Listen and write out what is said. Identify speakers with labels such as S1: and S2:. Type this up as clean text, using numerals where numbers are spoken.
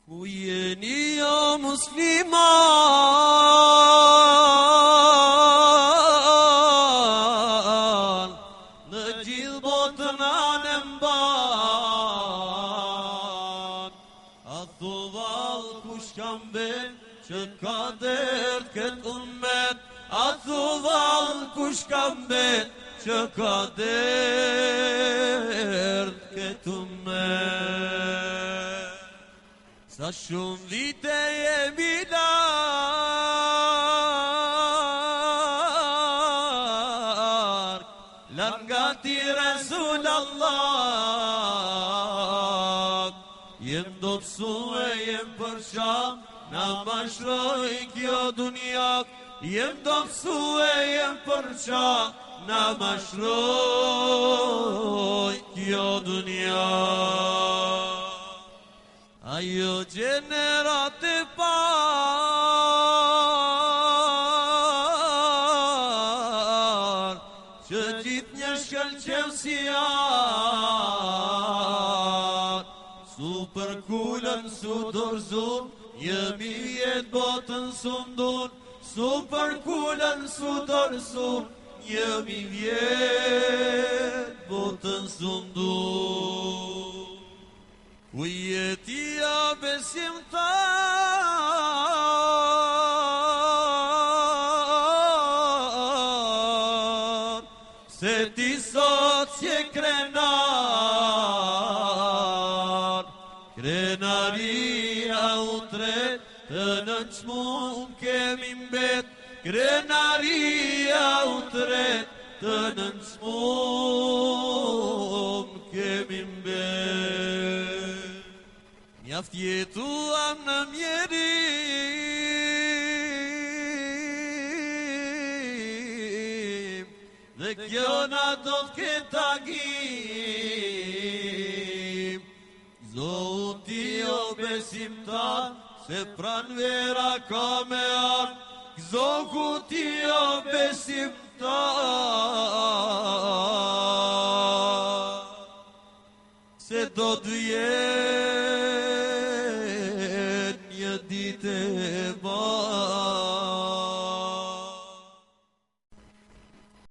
S1: Ku jeni o musliman, në gjithë botën anë mban. A thuvall kush kam ben që ka dert këtë ummet, a thuvall kush kam ben që ka dert këtë ummet. Sa shumë vite jemi larg, larg nga ti Resul Allah. Jem do të suë, jem përsham, na mashroj kjo dunjak. Jem do të suë, jem përsham, na mashroj kjo dunjak. Ajo gjenerat e par, që gjithë një shkëlqev si ar, su për kullën su dorzun, jemi jetë botën su mdun, su për kullën su dorzun, jemi jetë botën su mdun. Ku jeti o besimtar, se ti sot s'je krenar. Krenaria u tret, të në qmum kemi mbet. Krenaria u tret, të në qmum kemi mbet. Mjaft jetuam në mjerim, dhe kjo na do t'ket tagim. Zoti o besimtar, se pran vera ka me ardh. Zoti o besimtar, se do t'vjen një ditë e